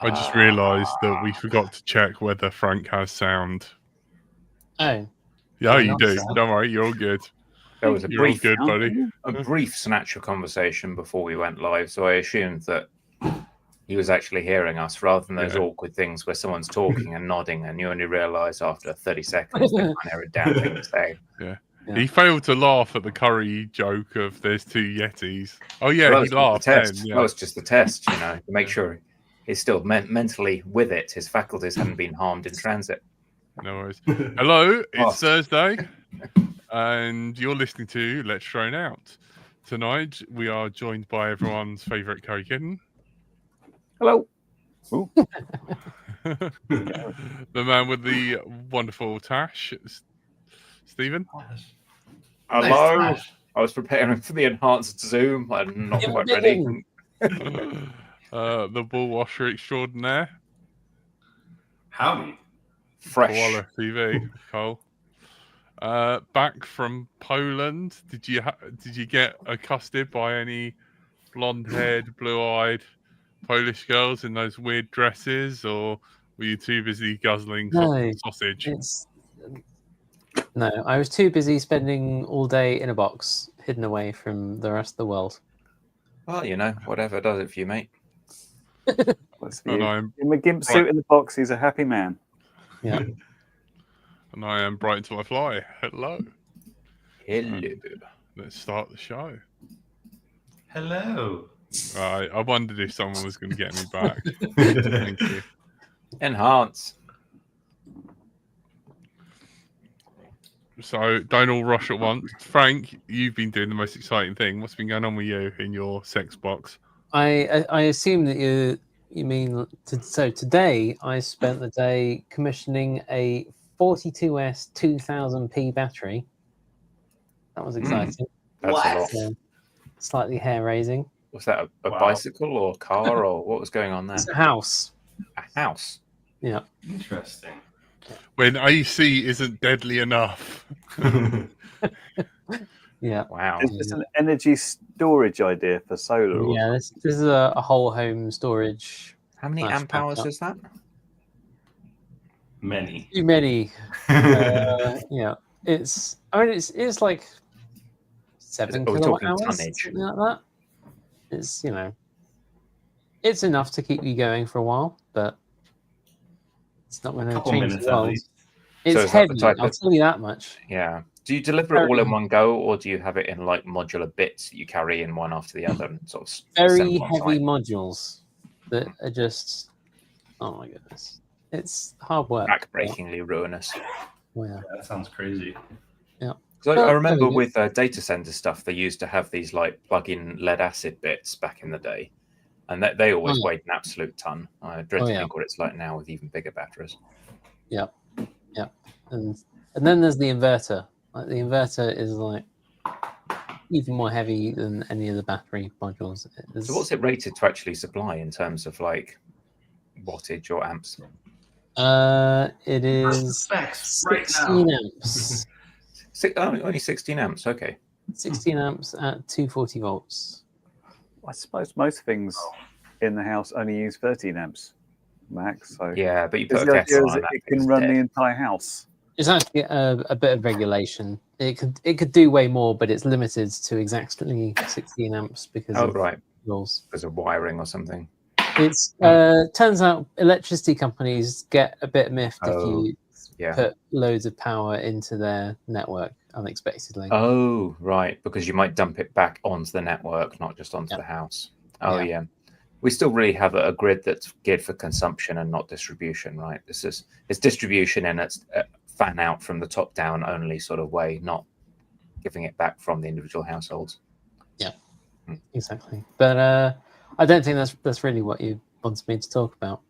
I just realised that we forgot to check whether Frank has sound. Oh. Yeah, you do. Don't worry, you're all good. There was a You're all good, buddy. brief snatch of conversation before we went live, so I assumed that he was actually hearing us rather than those awkward things where someone's talking and nodding and you only realise after 30 seconds they can't hear a damn thing to say. Yeah. He failed to laugh at the curry joke of there's two Yetis. Oh, yeah, Well, he laughed then. Yeah. That was just the test, you know, to make sure he's still mentally with it. His faculties hadn't been harmed in transit. No worries. Hello, it's Thursday, and you're listening to Let's Drone Out. Tonight, we are joined by everyone's favourite curry kitten. Hello. The man with the wonderful tash, Stephen. Hello. Nice. I was preparing for the enhanced zoom. I'm not quite ready. The bull washer extraordinaire. Howdy. Fresh. Koala TV, Cole. Back from Poland. Did you get accosted by any blonde-haired, blue-eyed Polish girls in those weird dresses, or were you too busy guzzling sausage? No, I was too busy spending all day in a box, hidden away from the rest of the world. Well, you know, whatever does it for you, mate. In the gimp suit in the box, he's a happy man. Yeah. And I am bright to my fly. Hello. Hello. Let's start the show. Hello. Right, I wondered if someone was going to get me back. Thank you. Enhance. So don't all rush at once. Frank, you've been doing the most exciting thing. What's been going on with you in your sex box? I assume that you mean so today I spent the day commissioning a 42S 2000p battery. That was exciting. That's a lot. Slightly hair raising. Was that a bicycle or car or what was going on there? It's a house. A house. Yeah. Interesting. When AC isn't deadly enough. Yeah. Wow. Is this an energy storage idea for solar? Yeah, this is a whole home storage. How many amp hours is that? Many. Too many. Yeah. It's like 7 kilowatt hours, something like that. It's, it's enough to keep you going for a while, but it's not going to change the world. It's heavy, I'll tell you that much. Yeah. Do you deliver it all in one go, or do you have it in like modular bits that you carry in one after the other? And sort of very heavy modules that are just, oh my goodness. It's hard work. Backbreakingly ruinous. Yeah. That sounds crazy. Yeah. So I remember with data center stuff, they used to have these like plug-in lead acid bits back in the day, and they always weighed an absolute ton. I dread to think what it's like now with even bigger batteries. Yeah, yeah, and then there's the inverter. Like the inverter is like even more heavy than any of the battery modules. So what's it rated to actually supply in terms of like wattage or amps? It is 16 amps. Only 16 amps, okay. 16 amps at 240 volts. I suppose most things in the house only use 13 amps max. So yeah, but you put a kettle on that, it can run the entire house. It's actually a bit of regulation. It could do way more, but it's limited to exactly 16 amps because of rules. Because of wiring or something. It's turns out electricity companies get a bit miffed if you put loads of power into their network unexpectedly. Oh, right, because you might dump it back onto the network, not just onto the house. Oh, yeah. We still really have a grid that's geared for consumption and not distribution, right? It's distribution and it's fan out from the top down only sort of way, not giving it back from the individual households. Yeah, exactly. But I don't think that's really what you wanted me to talk about.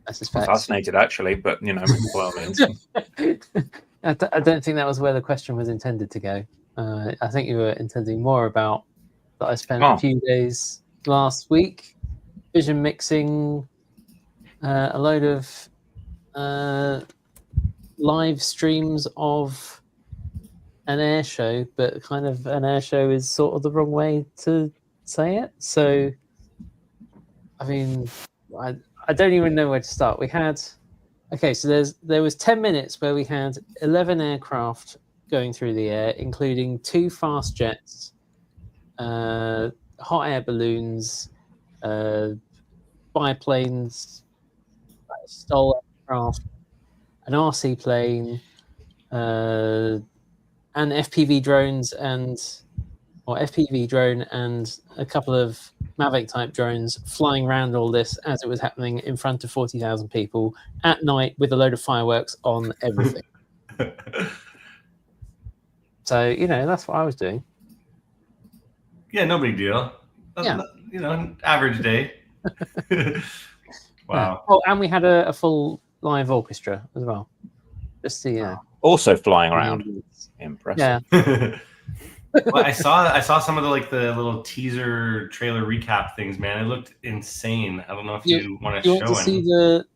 I suspect. I'm fascinated, actually, but well, I don't think that was where the question was intended to go. I think you were intending more about that. I spent a few days last week vision mixing a load of live streams of an air show, but kind of an air show is sort of the wrong way to say it. So, I mean, I don't even know where to start. We had so there was 10 minutes where we had 11 aircraft going through the air, including 2 fast jets, hot air balloons, biplanes, STOL aircraft, an RC plane, and FPV drones or FPV drone and a couple of Mavic type drones flying around all this as it was happening in front of 40,000 people at night with a load of fireworks on everything. So, that's what I was doing. Yeah, no big deal. Yeah. Average day. Wow. Oh, and we had a full live orchestra as well. Just to, Also flying around. Impressive. Yeah. Well, I saw some of the little teaser trailer recap things, man. It looked insane. I don't know if you want to show want to see the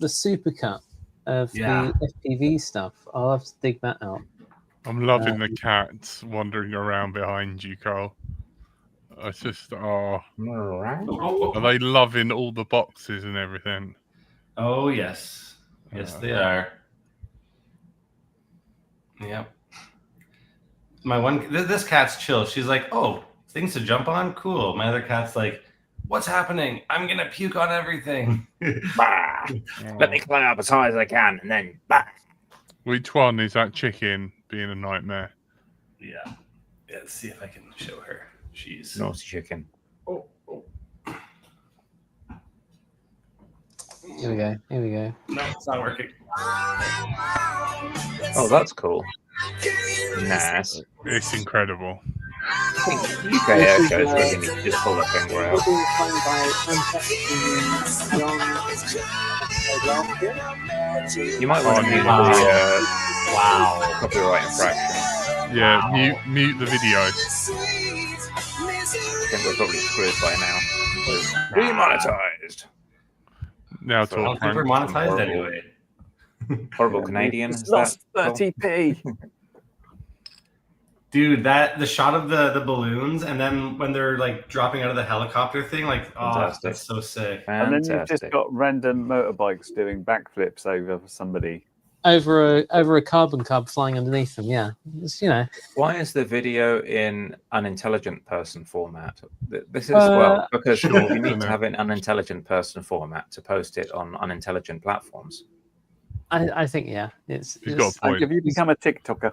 supercut of the FPV stuff. I'll have to dig that out. I'm loving the cats wandering around behind you, Carl. It's just are they loving all the boxes and everything? Oh yes, they are. Yep. This cat's chill. She's like, oh, things to jump on? Cool. My other cat's like, what's happening? I'm going to puke on everything. Let me climb up as high as I can, and then bah. Which one is that chicken being a nightmare? Yeah. Let's see if I can show her. She's naughty chicken. Oh. Here we go. No, it's not working. Oh, that's cool. Nice. It's incredible. I think UK air shows where you need to just pull that finger out. You might want to mute the copyright infraction. Yeah, mute the video. I think we're probably screwed by now. Demonetized. Now to I don't think we're monetized anyway. Horrible Canadian. It's lost 30p. Dude, the shot of the balloons, and then when they're dropping out of the helicopter thing, that's so sick. Fantastic. And then you've just got random motorbikes doing backflips over somebody. Over a carbon cub flying underneath them, yeah. It's, Why is the video in unintelligent person format? This is because you need to have an unintelligent person format to post it on unintelligent platforms. I think He's got a point. Have you become a TikToker?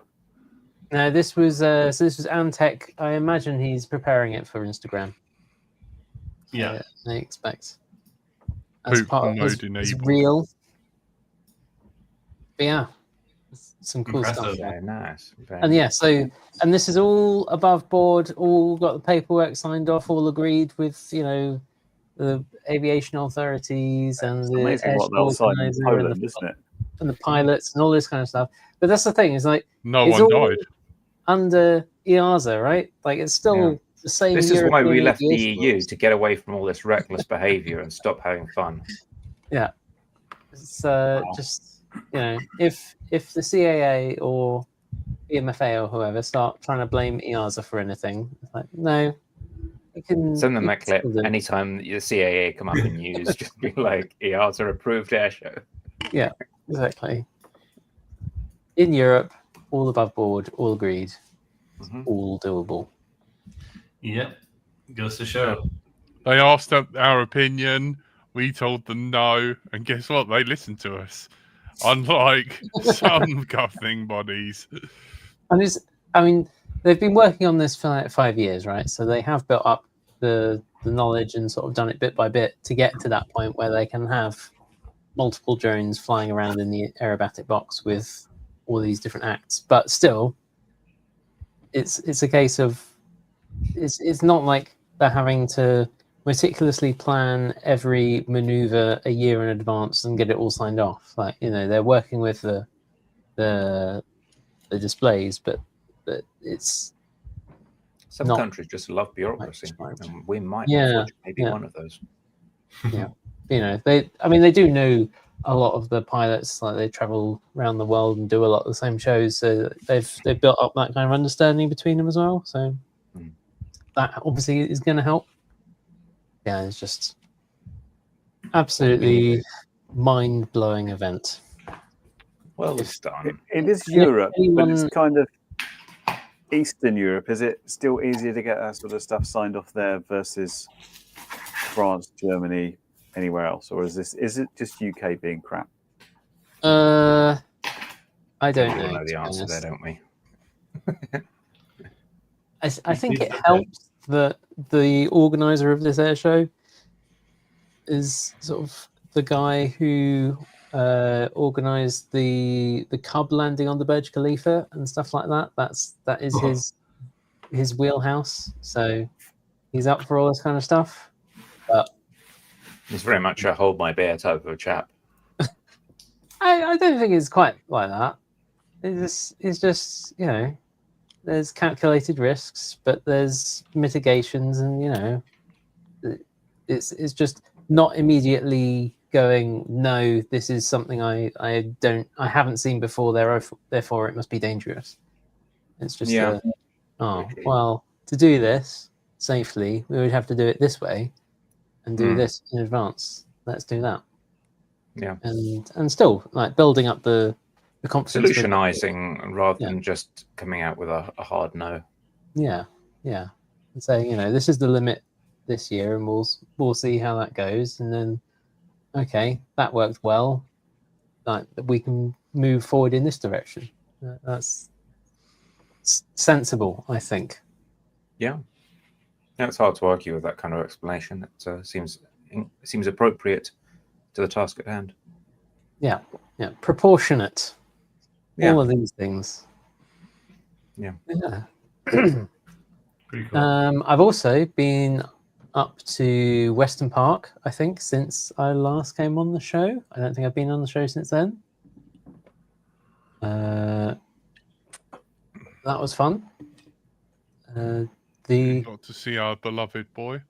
No, this was Antec. I imagine he's preparing it for Instagram. Yeah, I expect. As part of his enabled. reel. But yeah, some cool Impressive. stuff. Very nice. And and this is all above board. All got the paperwork signed off. All agreed with the aviation authorities and the amazing what they'll sign in Poland, isn't it? And the pilots and all this kind of stuff. But that's the thing. Is no it's one all died under EASA, right? It's still the same. This is why we European left the aviation EU rules. to get away from all this reckless behaviour and stop having fun. Yeah, it's just if the CAA or EMFA or whoever start trying to blame EASA for anything, it's no, you can send them a clip anytime the CAA come up in news. Just be like, EASA approved air show. Yeah, exactly. In Europe, all above board, all agreed, all doable. Yep, goes to show. They asked our opinion. We told them no, and guess what? They listened to us. Unlike some governing bodies. And they've been working on this for 5 years, right? So they have built up the knowledge and sort of done it bit by bit to get to that point where they can have multiple drones flying around in the aerobatic box with all these different acts. But still, it's a case of it's not like they're having to meticulously plan every maneuver a year in advance and get it all signed off. They're working with the displays, but it's some countries just love bureaucracy, and we might be one of those. Yeah, they do know a lot of the pilots. They travel around the world and do a lot of the same shows, so they've built up that kind of understanding between them as well. So that obviously is going to help. Yeah, it's just Absolutely mind-blowing event. Well done. It is Europe, but anyone- it's kind of Eastern Europe. Is it still easier to get that sort of stuff signed off there versus France, Germany, anywhere else, or is it just UK being crap? I don't We all know. know the to be answer there, honest. don't we? I think it helps that the organizer of this air show is sort of the guy who organized the Cub landing on the Burj Khalifa and stuff like that. That is his wheelhouse. So he's up for all this kind of stuff. But He's very much a hold my beer type of chap. I don't think it's quite like that. It's just there's calculated risks, but there's mitigations, and it's just not immediately going, no, this is something I haven't seen before, therefore it must be dangerous. It's just well, to do this safely we would have to do it this way and do this in advance. Let's do that. Yeah. And still like building up the confidence, solutionizing rather than just coming out with a hard no. Yeah, and saying, this is the limit this year, and we'll see how that goes, and then okay, that worked well. Like we can move forward in this direction. That's sensible, I think. Yeah, it's hard to argue with that kind of explanation. It seems appropriate to the task at hand. Yeah, proportionate. Yeah. All of these things. Yeah. Pretty cool. I've also been up to Weston Park, I think, since I last came on the show. I don't think I've been on the show since then. That was fun. You got to see our beloved boy.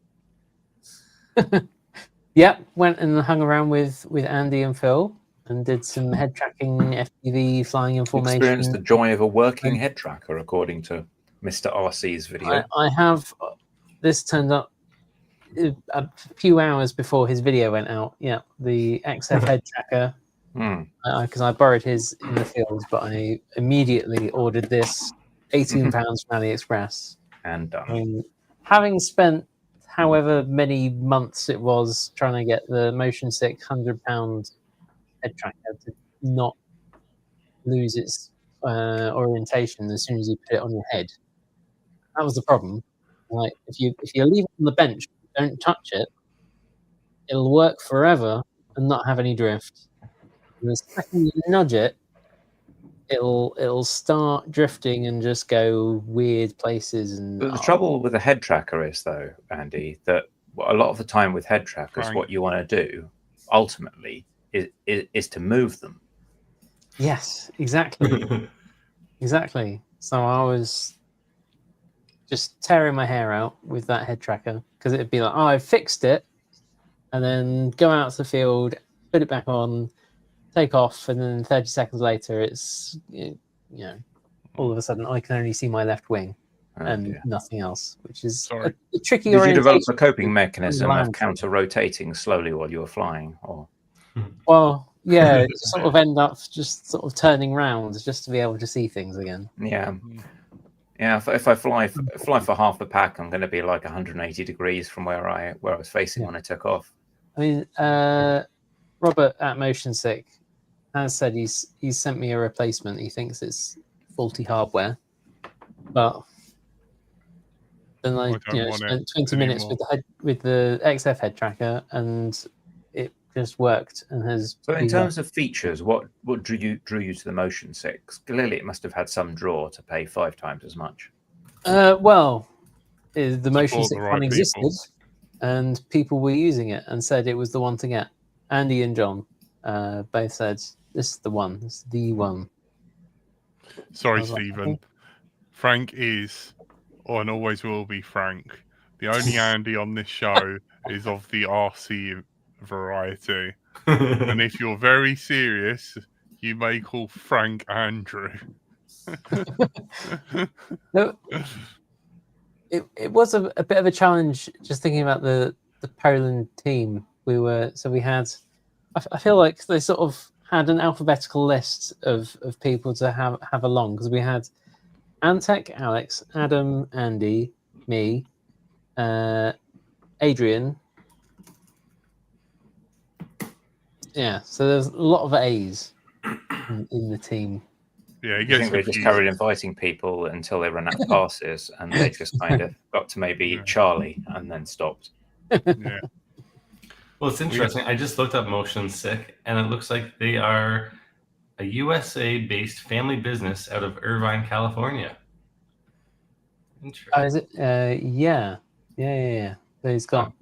Yeah, went and hung around with Andy and Phil and did some head tracking, FPV, flying in formation. Experienced the joy of a working head tracker, according to Mr. RC's video. I have. This turned up a few hours before his video went out. Yeah, the XF head tracker. Because I borrowed his in the field, but I immediately ordered this, £18 from AliExpress. And done. Having spent however many months it was trying to get the Motion Sick £100 head tracker to not lose its orientation as soon as you put it on your head. That was the problem. Like if you leave it on the bench, don't touch it, it'll work forever and not have any drift. And the second you nudge it, it'll start drifting and just go weird places. And the trouble with a head tracker is, though, Andy, that a lot of the time with head trackers, what you want to do ultimately is to move them. Yes, exactly. Exactly. So I was just tearing my hair out with that head tracker because it'd be like, oh, I fixed it, and then go out to the field, put it back on, take off, and then 30 seconds later, it's all of a sudden I can only see my left wing and nothing else, which is a tricky. Did you develop a coping mechanism of counter-rotating slowly while you were flying, or? Well, yeah, you sort of end up just sort of turning round just to be able to see things again. Yeah. If I fly for half the pack, I'm going to be like 180 degrees from where I was facing when I took off. I mean, Robert at Motion Sick has said he's sent me a replacement. He thinks it's faulty hardware, but then I spent 20 minutes with the XF head tracker, and it just worked and has. So, in terms of features, what drew you to the Motion 6? Clearly, it must have had some draw to pay 5 times as much. Well, the Motion 6 one existed, people. and people were using it and said it was the one to get. Andy and John both said this is the one. This is the one. Sorry, Stephen. Frank is, and always will be, Frank. The only Andy on this show is of the RC variety. And if you're very serious, you may call Frank Andrew. No, it was a bit of a challenge just thinking about the Poland team, we had. I feel like they sort of had an alphabetical list of people to have along, because we had Antec, Alex, Adam, Andy, me, Adrian. Yeah, so there's a lot of A's in the team. Yeah, it I gets think they just confusing. carried inviting people until they ran out of passes, and they just kind of got to maybe Yeah. Charlie and then stopped. Yeah. Well, it's interesting. I just looked up Motion Sick, and it looks like they are a USA-based family business out of Irvine, California. Interesting. Oh, is it? Yeah. So he's got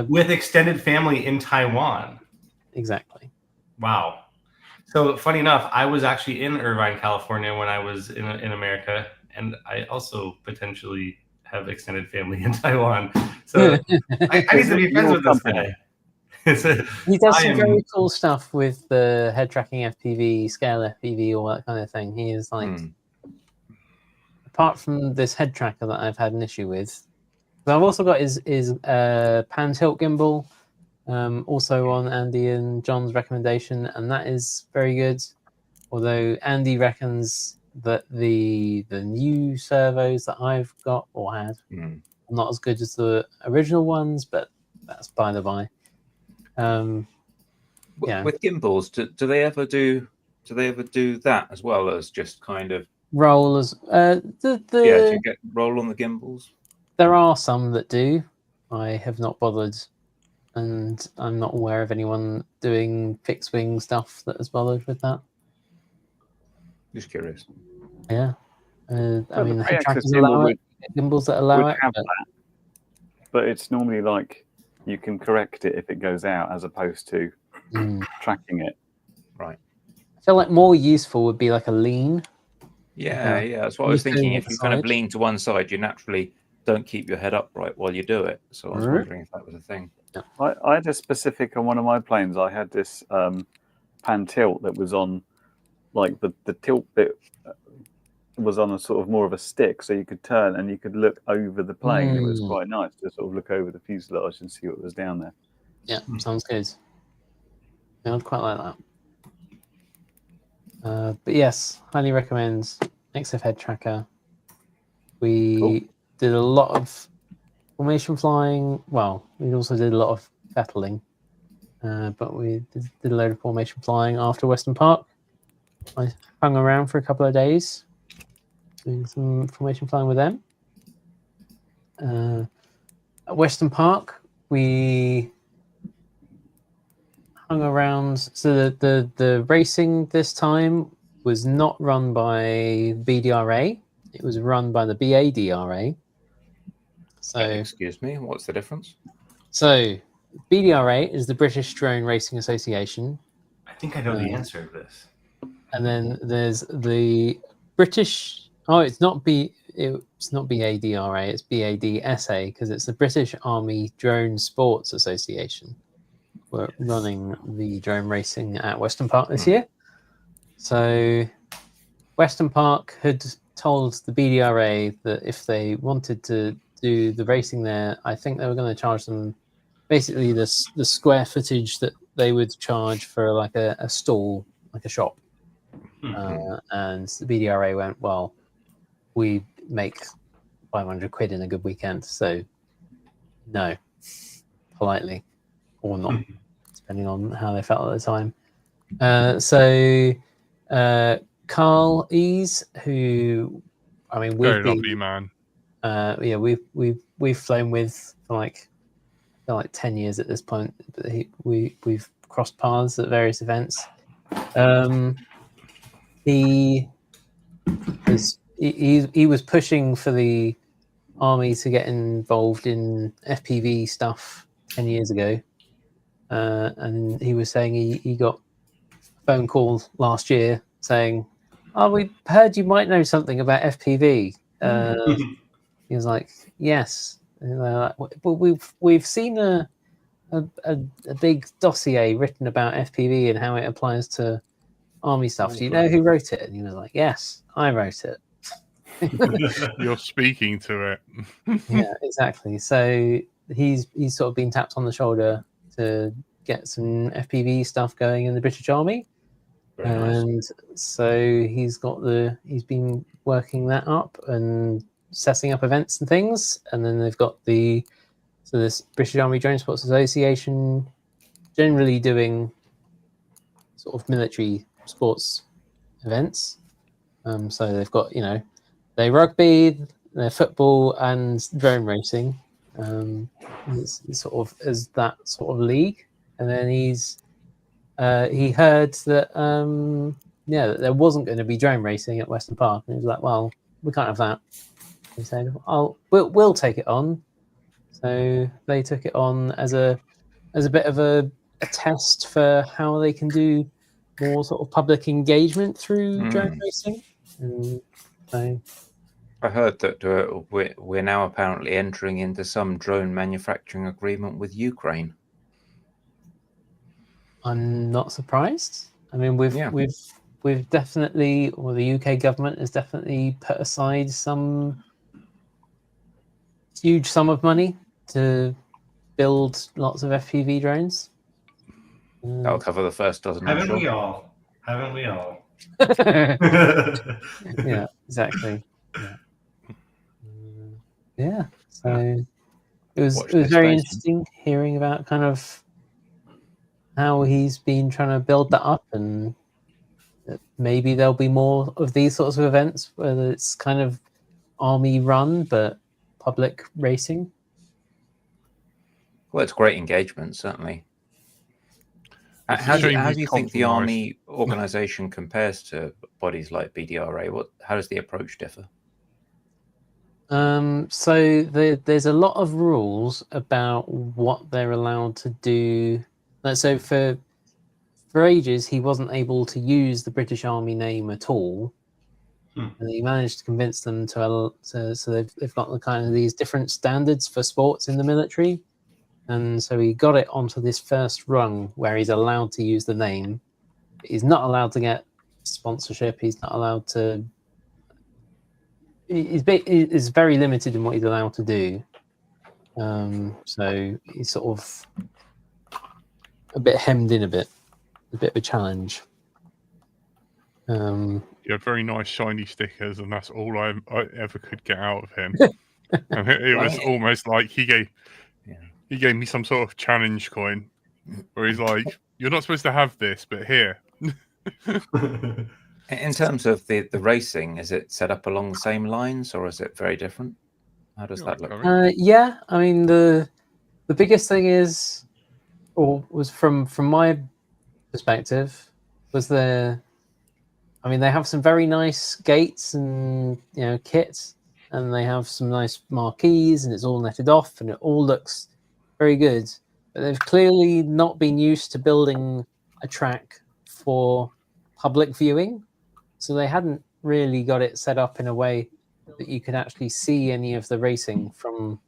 With extended family in Taiwan. exactly. Wow. So funny enough, I was actually in Irvine, California when I was in America, and I also potentially have extended family in Taiwan. So I need to be friends with this guy. He does some very cool stuff with the head tracking FPV, scale FPV, all that kind of thing. He is like, apart from this head tracker that I've had an issue with, but I've also got his pan tilt gimbal, also on Andy and John's recommendation, and that is very good. Although Andy reckons that the new servos that I've got or had are not as good as the original ones, but that's by the by. Yeah. With gimbals, do they ever do that as well as just kind of roll as do you get roll on the gimbals? There are some that do. I have not bothered, and I'm not aware of anyone doing fixed wing stuff that has bothered with that. Just curious. Yeah. I mean, the head Access trackers gimbal allow it, gimbals that allow would it. have that, but it's normally like you can correct it if it goes out, as opposed to tracking it. Right. I feel like more useful would be like a lean. Yeah, that's what I was thinking. If you kind of lean to one side, you naturally don't keep your head upright while you do it. So I was wondering if that was a thing. I had a specific on one of my planes. I had this pan tilt that was on, like the tilt bit was on a sort of more of a stick, so you could turn and you could look over the plane. It was quite nice to sort of look over the fuselage and see what was down there. Yeah, sounds good. Yeah, I'd quite like that. But yes, highly recommend XF Head Tracker. We did a lot of formation flying. Well, we also did a lot of battling, but we did a load of formation flying after Western Park. I hung around for a couple of days doing some formation flying with them. At Western Park, we hung around. So the racing this time was not run by BDRA. It was run by the BADRA. So, excuse me, what's the difference? So, BDRA is the British Drone Racing Association. I think I know the answer to this. And then there's the British. Oh, it's not BADRA. It's BADSA, because it's the British Army Drone Sports Association. We're running the drone racing at Western Park this year. So, Western Park had told the BDRA that if they wanted to do the racing there, I think they were going to charge them basically the square footage that they would charge for like a stall, like a shop. And the BDRA went, well, we make 500 quid in a good weekend, so no, politely, or not, depending on how they felt at the time. So Carl Ease, who, I mean, very lovely man. Yeah, we've flown with for like 10 years at this point. But we've crossed paths at various events. He was pushing for the army to get involved in FPV stuff 10 years ago, and he was saying he got a phone call last year saying, "Oh, we heard you might know something about FPV." He was like, "Yes." But we've seen a big dossier written about FPV and how it applies to army stuff. Do you know who wrote it? And he was like, "Yes, I wrote it." You're speaking to it. Yeah, exactly. So he's sort of been tapped on the shoulder to get some FPV stuff going in the British Army. Very nice. And so he's been working that up and setting up events and things. And then they've got this British Army Drone Sports Association generally doing sort of military sports events. So they've got, they rugby, their football, and drone racing. It's sort of as that sort of league. And then he heard that that there wasn't going to be drone racing at Western Park, and he was like, "Well, we can't have that." He said, "We'll take it on." So they took it on as a bit of a test for how they can do more sort of public engagement through drone racing. And so I heard that we're now apparently entering into some drone manufacturing agreement with Ukraine. I'm not surprised. I mean, we've definitely, or the UK government has definitely put aside some huge sum of money to build lots of FPV drones. That'll cover the first dozen. Haven't we all? Haven't we all? Yeah, exactly. Yeah. So it was very interesting hearing about kind of how he's been trying to build that up, and maybe there'll be more of these sorts of events, whether it's kind of army run but public racing. Well, it's great engagement, certainly. How do you think the army organisation compares to bodies like BDRA? How does the approach differ? So there's a lot of rules about what they're allowed to do. So for ages, he wasn't able to use the British Army name at all. And he managed to convince them so they've got the kind of these different standards for sports in the military. And so he got it onto this first rung where he's allowed to use the name. He's not allowed to get sponsorship. He's not allowed to. He's very limited in what he's allowed to do. So he's sort of a bit hemmed in a bit of a challenge. You have very nice shiny stickers, and that's all I ever could get out of him. And it was almost like he gave me some sort of challenge coin, where he's like, "You're not supposed to have this, but here." In terms of the racing, is it set up along the same lines, or is it very different? How does that look? Yeah, I mean the biggest thing was from my perspective, was they have some very nice gates and kits, and they have some nice marquees, and it's all netted off, and it all looks very good. But they've clearly not been used to building a track for public viewing, so they hadn't really got it set up in a way that you could actually see any of the racing from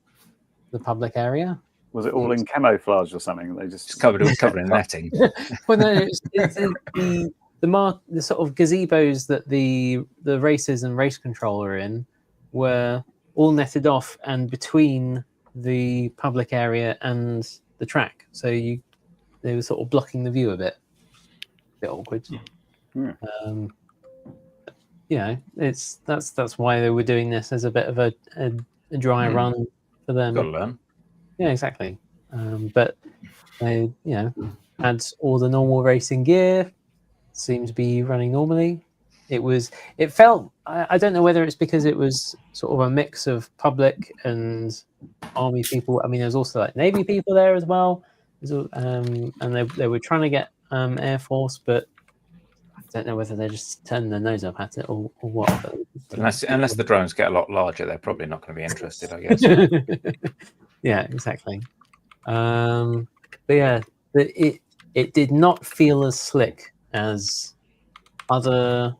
the public area. Was it all in camouflage or something? They just covered in netting. Well, no, it's the sort of gazebos that the races and race control are in were all netted off and between the public area and the track, so they were sort of blocking the view a bit awkward. That's why they were doing this as a bit of a dry run for them. Gotta learn. Yeah, exactly. But they had all the normal racing gear, seemed to be running normally. It felt, I don't know whether it's because it was sort of a mix of public and army people. I mean, there's also like Navy people there as well. And they were trying to get Air Force, but I don't know whether they're just turning their nose up at it or what. But, unless the drones get a lot larger, they're probably not going to be interested, I guess. Yeah, exactly. But yeah, it did not feel as slick as other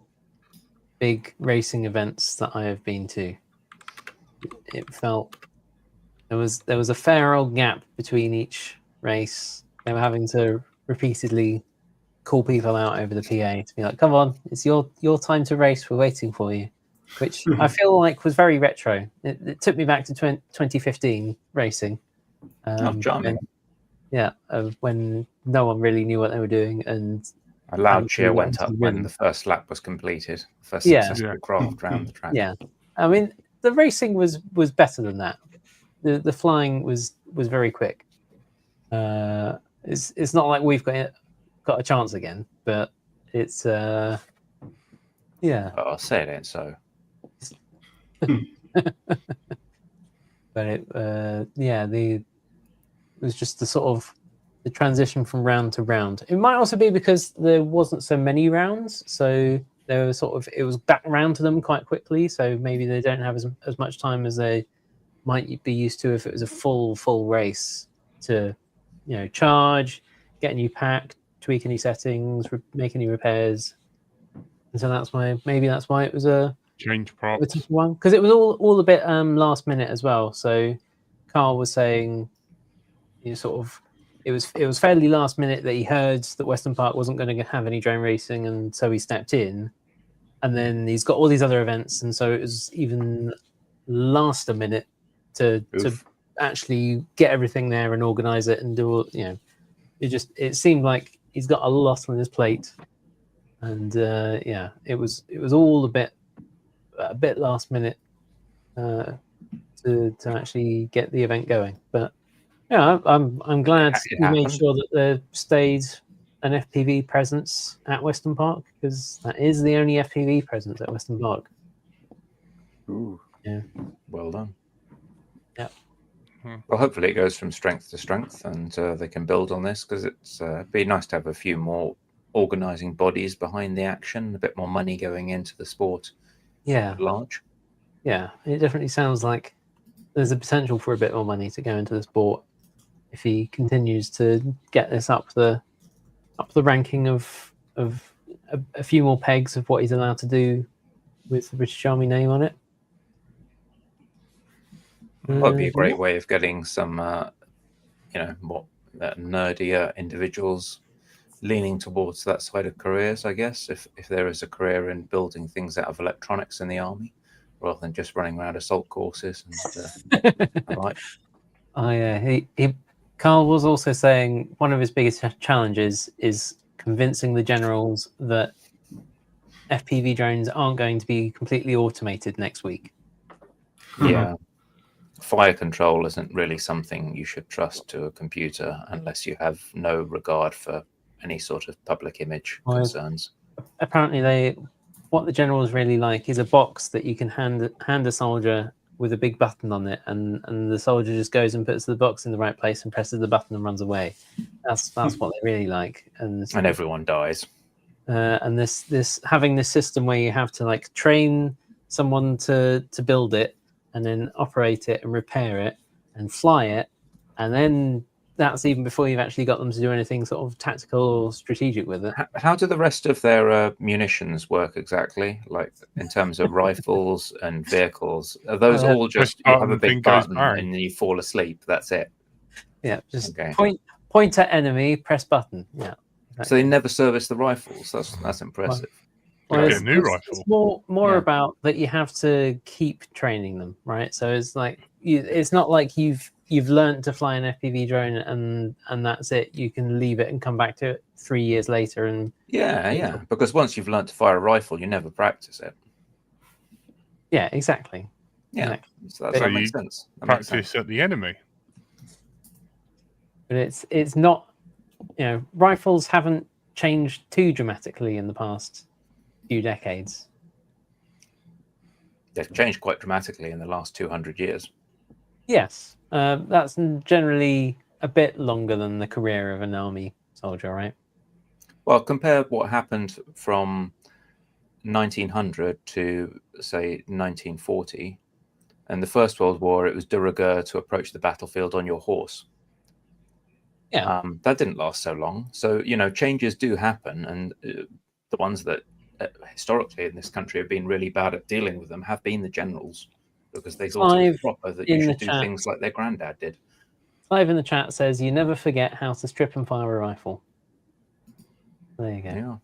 big racing events that I have been to. It felt there was a fair old gap between each race. They were having to repeatedly call people out over the PA to be like, "Come on, it's your time to race. We're waiting for you," which I feel like was very retro. It took me back to 2015 racing. Charming. of when no one really knew what they were doing, and A loud having cheer to went obviously up when win. the first lap was completed. First Yeah. successful craft round the track. Yeah, I mean the racing was better than that. The flying was very quick. It's not like we've got a chance again, but it's yeah. Oh, say it ain't so. But it it was just the sort of the transition from round to round. It might also be because there wasn't so many rounds, so there was it was back round to them quite quickly. So maybe they don't have as much time as they might be used to if it was a full race to, charge, get a new pack, tweak any settings, make any repairs. And so that's why it was a Change tough props. one, because it was all a bit last minute as well. So Carl was saying, it was fairly last minute that he heard that Western Park wasn't going to have any drone racing, and so he stepped in. And then he's got all these other events, and so it was even last a minute to actually get everything there and organize it and do all. It seemed like he's got a lot on his plate, and it was all a bit last minute to actually get the event going. But yeah, I'm glad It you made happened. sure that there stayed an FPV presence at Western Park, because that is the only FPV presence at Western Park. Ooh. Yeah. Well done. Yeah. Well, hopefully it goes from strength to strength, and they can build on this, because it's be nice to have a few more organising bodies behind the action, a bit more money going into the sport Yeah. at large. Yeah, it definitely sounds like there's a potential for a bit more money to go into the sport if he continues to get this up the ranking of a few more pegs of what he's allowed to do with the British Army name on it. That'd be a great way of getting some, more nerdier individuals leaning towards that side of careers, I guess, if there is a career in building things out of electronics in the army, rather than just running around assault courses and like. Oh yeah, Carl was also saying one of his biggest challenges is convincing the generals that FPV drones aren't going to be completely automated next week. Yeah. Fire control isn't really something you should trust to a computer unless you have no regard for any sort of public image concerns. Apparently, what the generals really like is a box that you can hand a soldier with a big button on it, and the soldier just goes and puts the box in the right place and presses the button and runs away. That's what they really like, and everyone dies. And this having this system where you have to train someone to build it, and then operate it and repair it and fly it, and then that's even before you've actually got them to do anything sort of tactical or strategic with it. How do the rest of their munitions work exactly? Like in terms of rifles and vehicles, are those all just you have a big button and you fall asleep? That's it. Yeah, just point at enemy, press button. Yeah. Exactly. So they never service the rifles. That's impressive. Well, get a new rifle. It's more about that you have to keep training them, right? So it's it's not like you've learned to fly an FPV drone and that's it. You can leave it and come back to it 3 years later and because once you've learned to fire a rifle, you never practice it. Yeah, exactly. Yeah, so that makes sense. Practice at the enemy. But it's not, rifles haven't changed too dramatically in the past few decades. They've changed quite dramatically in the last 200 years. Yes, that's generally a bit longer than the career of an army soldier, right? Well, compare what happened from 1900 to, say, 1940. In the First World War, it was de rigueur to approach the battlefield on your horse. Yeah. That didn't last so long. So, changes do happen, and the ones that historically in this country have been really bad at dealing with them have been the generals, because they thought it was proper that you should do things like their granddad did. Clive in the chat says, you never forget how to strip and fire a rifle. There you go.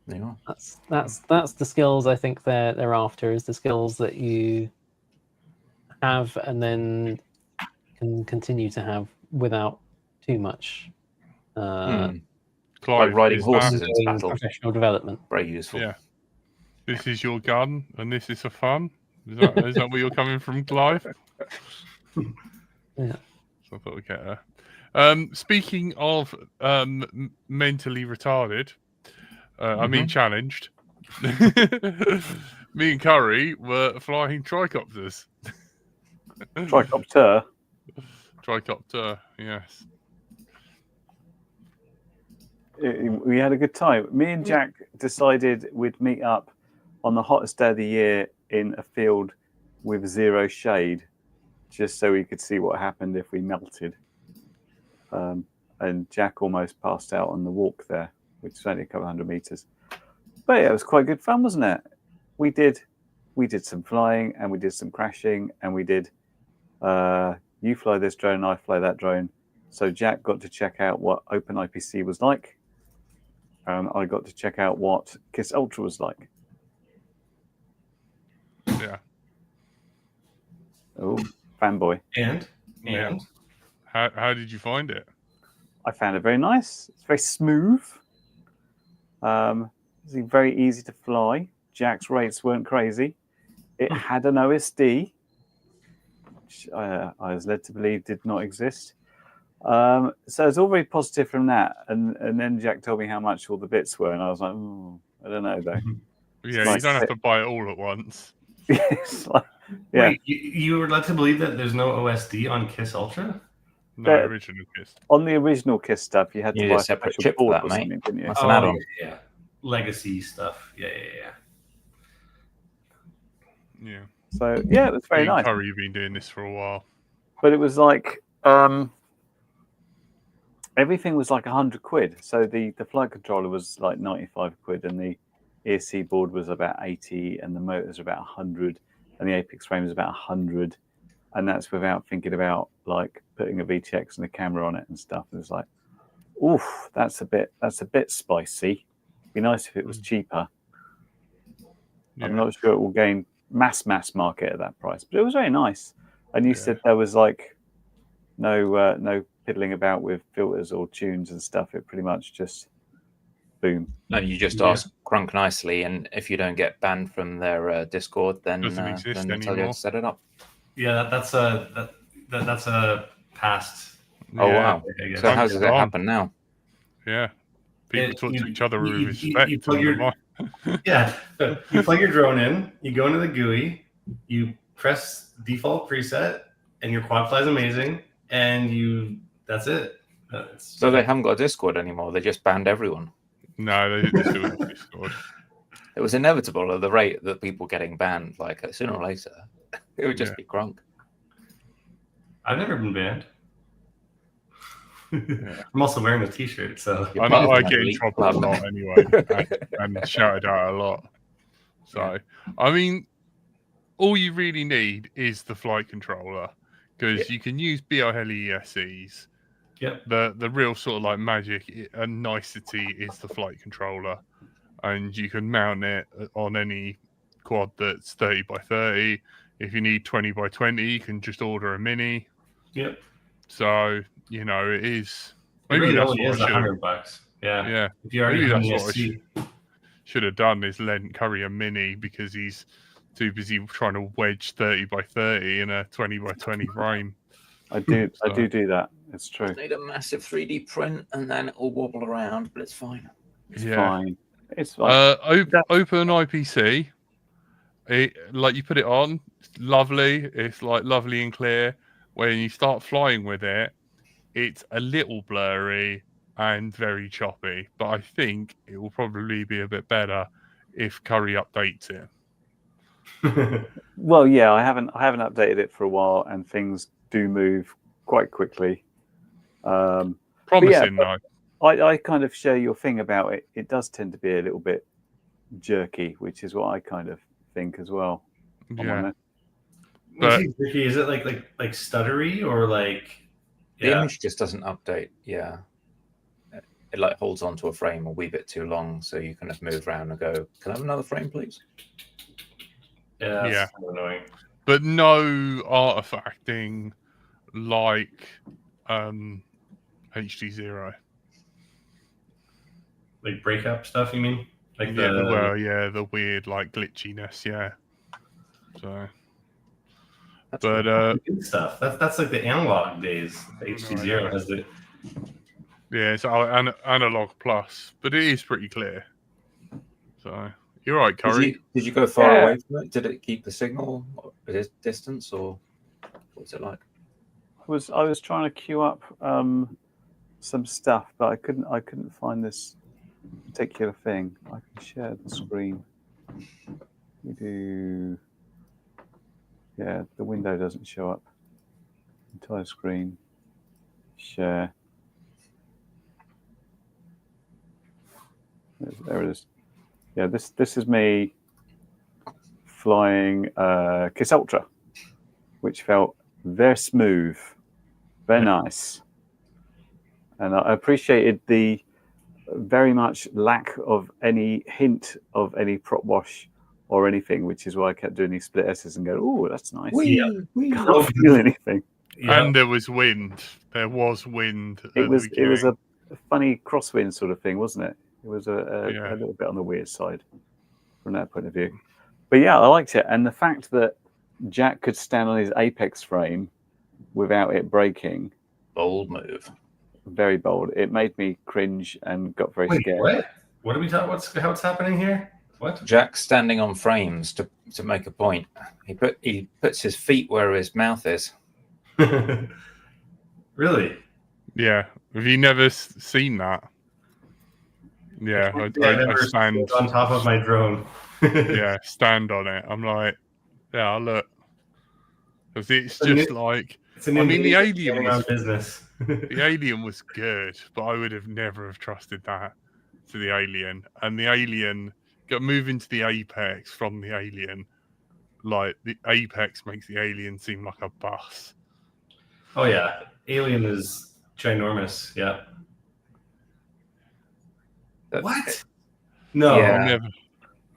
Yeah. That's the skills I think they're after, is the skills that you have and then can continue to have without too much Clive, Like riding is horses that- into ongoing battle. professional development. Very useful. Yeah. This is your gun, and this is for fun. Is that where you're coming from, Clive? Yeah. So I thought we'd get her. Speaking of mentally retarded, I mean challenged. Me and Curry were flying tricopters. Tricopter. Tricopter, yes. We had a good time. Me and Jack decided we'd meet up on the hottest day of the year in a field with zero shade, just so we could see what happened if we melted. And Jack almost passed out on the walk there, which is only a couple hundred meters. But yeah, it was quite good fun, wasn't it? We did some flying, and we did some crashing, and we did you fly this drone, I fly that drone. So Jack got to check out what OpenIPC was like. I got to check out what Kiss Ultra was like. Yeah. Oh, fanboy. And Yeah. How did you find it? I found it very nice. It's very smooth. It's very easy to fly. Jack's rates weren't crazy. It had an OSD, which I was led to believe did not exist. So it's all very positive from that. And then Jack told me how much all the bits were, and I was like, I don't know though. Yeah, like you don't have to buy it all at once. It's like, yeah. Wait, you were led to believe that there's no OSD on Kiss Ultra? No, original Kiss. On the original Kiss stuff, you had You to need buy a separate special chip for board that, or mate. something, didn't you? That's an add-on. Yeah. Legacy stuff. Yeah. Yeah. So yeah, it was very Me and nice. Curry, you've been doing this for a while. But it was like everything was like £100. So the flight controller was like 95 quid, and the ESC board was about 80, and the motors about 100, and the Apex frame was about 100, and that's without thinking about like putting a VTX and a camera on it and stuff. It was like, oof, that's a bit spicy. It'd be nice if it was cheaper. Yeah. I'm not sure it will gain mass market at that price, but it was very nice. And you said there was like no piddling about with filters or tunes and stuff. It pretty much just boom. No, you just ask Crunk nicely, and if you don't get banned from their Discord, then Doesn't exist they tell you anymore. to set it up. Yeah, that's a past. Oh Yeah. wow! So how does it happen now? Yeah. People talk to each other with you respect. plug your you plug your drone in, you go into the GUI, you press default preset, and your quad flies amazing, and that's it. So they haven't got a Discord anymore. They just banned everyone. No, they still have Discord. It was inevitable at the rate that people getting banned. Like sooner or later, it would just be Crunk. I've never been banned. I'm also wearing a T-shirt, so I know I get in trouble a lot anyway, and shouted out a lot. So, I mean, all you really need is the flight controller, because you can use BLHESEs. Yep. The real sort of like magic and nicety is the flight controller, and you can mount it on any quad that's 30 by 30. If you need 20 by 20, you can just order a mini. Yep. So, you know, it is. Maybe Maybe that's that's what what I should have. $100. Yeah. Yeah. If you already Maybe have that's an what I ESC. should have done, is lend Curry a mini, because he's too busy trying to wedge 30 by 30 in a 20 by 20 frame. I do that. It's true. Need a massive 3D print, and then it'll wobble around, but it's fine. It's fine. It's fine. Open IPC. Like you put it on, it's lovely. It's like lovely and clear. When you start flying with it, it's a little blurry and very choppy. But I think it will probably be a bit better if Curry updates it. Well, yeah, I haven't updated it for a while, and things do move quite quickly. Promising, though. I kind of share your thing about it. It does tend to be a little bit jerky, which is what I kind of think as well. Yeah. But is it like stuttery or like the image just doesn't update? Yeah, it like holds onto a frame a wee bit too long, so you kind of move around and go, "Can I have another frame, please?" Yeah, that's kind of annoying. But no artifacting like HD0. Like breakup stuff, you mean? Like Yeah, the weird like glitchiness, yeah. So, That's but the good stuff. That's like the analog days. The HD0 has the. Yeah, it's analog plus, but it is pretty clear. So you're right, Curry. Did you go far away from it? Did it keep the signal at a distance, or what's it like? I was trying to queue up some stuff, but I couldn't find this particular thing. I can share the screen. We do. Yeah, the window doesn't show up. Entire screen. Share. There it is. Yeah, this is me flying Kiss Ultra, which felt very smooth, very nice, and I appreciated the very much lack of any hint of any prop wash or anything, which is why I kept doing these split S's and go, "Oh, that's nice." Can't feel anything. Yeah. And there was wind. There was wind. It was a funny crosswind sort of thing, wasn't it? It was a Yeah. little bit on the weird side from that point of view. But yeah, I liked it. And the fact that Jack could stand on his apex frame without it breaking. Bold move. Very bold. It made me cringe and got very scared. What? What are we talking? What's happening here? What? Jack's standing on frames to make a point. He puts his feet where his mouth is. Really? Yeah. Have you never seen that? Yeah, I stand on top of my drone. Yeah, stand on it. I'm like, yeah, look, because it's just like. I mean, the alien was business. The alien was good, but I would have never have trusted that to the alien. And the alien got moving to the apex from the alien. Like the apex makes the alien seem like a bus. Oh yeah, alien is ginormous. Yeah. What? No. Yeah. Never.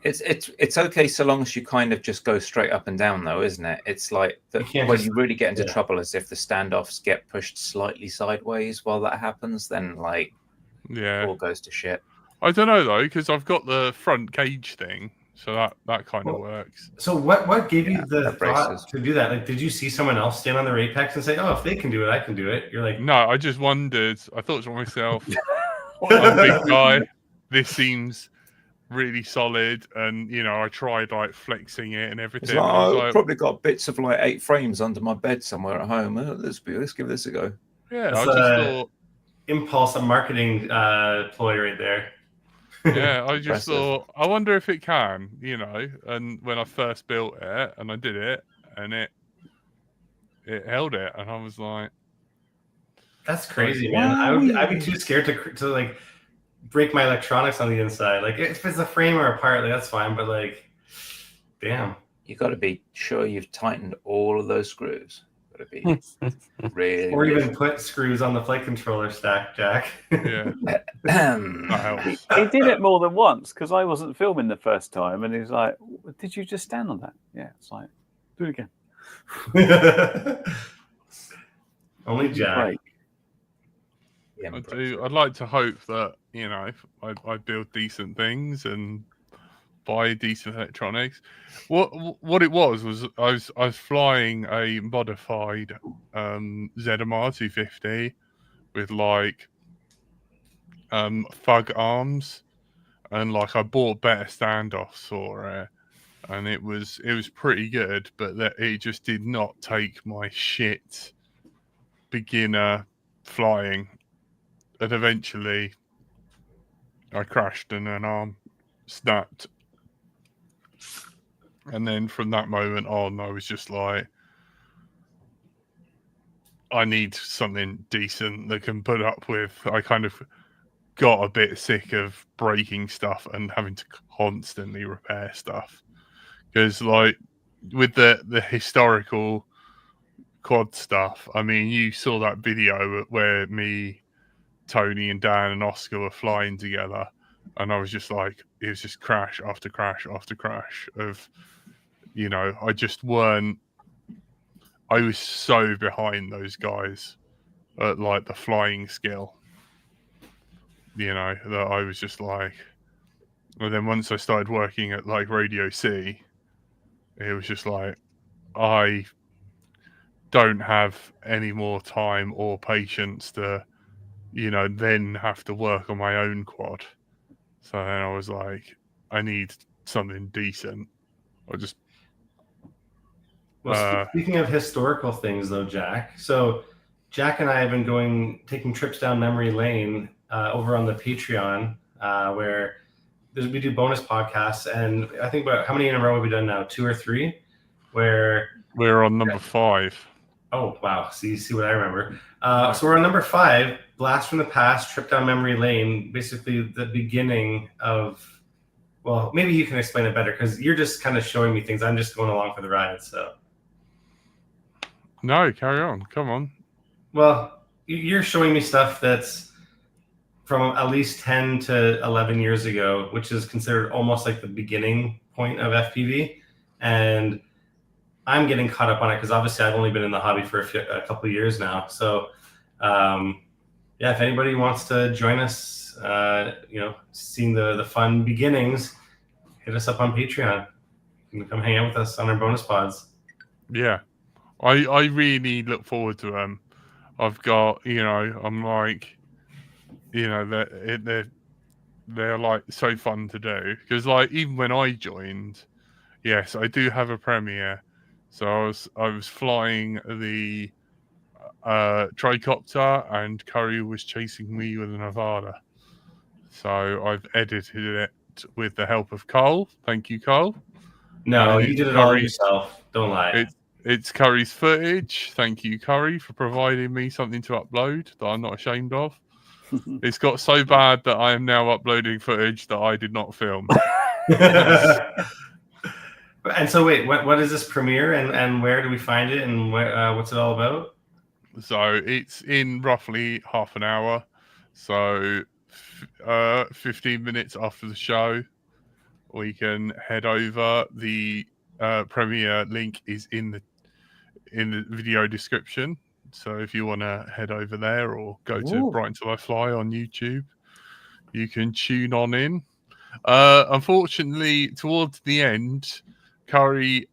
It's okay so long as you kind of just go straight up and down, though, isn't it? It's like when you really get into trouble is if the standoffs get pushed slightly sideways while that happens, then like all goes to shit. I don't know though, because I've got the front cage thing, so that kind of works. So what gave you the thought to do that? Like, did you see someone else stand on the apex and say, "Oh, if they can do it, I can do it"? You're like, no, I just wondered. I thought to myself, I'm a big guy. This seems really solid, and you know, I tried like flexing it and everything. I've probably got bits of like 8 frames under my bed somewhere at home. Let's give this a go. Yeah, I just thought impulse marketing ploy right there. Yeah, I just thought, I wonder if it can, you know. And when I first built it, and I did it, and it held it, and I was like, "That's crazy, man! I'd be too scared to like break my electronics on the inside. Like if it's a frame or a part, like that's fine, but like, damn, you got to be sure you've tightened all of those screws. Got to be really, or even put screws on the flight controller stack, Jack. Yeah, he did it more than once because I wasn't filming the first time, and he was like, "Did you just stand on that?" Yeah, it's like, do it again. Only Jack. I do. I'd like to hope that, you know, I build decent things and buy decent electronics. What it was I was flying a modified ZMR 250 with like fug arms, and like I bought better standoffs for it, and it was pretty good, but that it just did not take my shit beginner flying. And eventually I crashed and an arm snapped. And then from that moment on, I was just like, I need something decent that can put up with. I kind of got a bit sick of breaking stuff and having to constantly repair stuff. Because like with the historical quad stuff, I mean, you saw that video where me, Tony and Dan and Oscar were flying together, and I was just like, it was just crash after crash after crash of, you know, I was so behind those guys at like the flying skill. You know, that I was just like, and then once I started working at like Radio C, it was just like, I don't have any more time or patience to, you know, then have to work on my own quad. So then I was like, I need something decent. I just. Well, speaking of historical things, though, Jack. So Jack and I have been taking trips down memory lane over on the Patreon, where we do bonus podcasts, and I think how many in a row have we done now? 2 or 3, where we're on number 5. Oh wow! See what I remember. So we're on number 5, Blast from the Past, Trip Down Memory Lane. Basically, the beginning of. Well, maybe you can explain it better because you're just kind of showing me things. I'm just going along for the ride. So. No, carry on. Come on. Well, you're showing me stuff that's from at least 10 to 11 years ago, which is considered almost like the beginning point of FPV. And I'm getting caught up on it because obviously I've only been in the hobby for a couple of years now. So, if anybody wants to join us, seeing the fun beginnings, hit us up on Patreon. You can come hang out with us on our bonus pods. Yeah. I really look forward to them. I've got, I'm like, they're like so fun to do because like even when I joined, yes, I do have a Premiere. So I was flying the tricopter and Curry was chasing me with a Nevada. So I've edited it with the help of Cole. Thank you, Cole. No, you did it all yourself. Don't lie. It's Curry's footage. Thank you, Curry, for providing me something to upload that I'm not ashamed of. It's got so bad that I am now uploading footage that I did not film. And so, wait, what is this Premiere, and where do we find it, and what's it all about? So it's in roughly half an hour. So 15 minutes after the show, we can head over. The Premiere link is in the video description. So if you want to head over there or go to Bright Until I Fly on YouTube, you can tune on in. Unfortunately, towards the end, Curry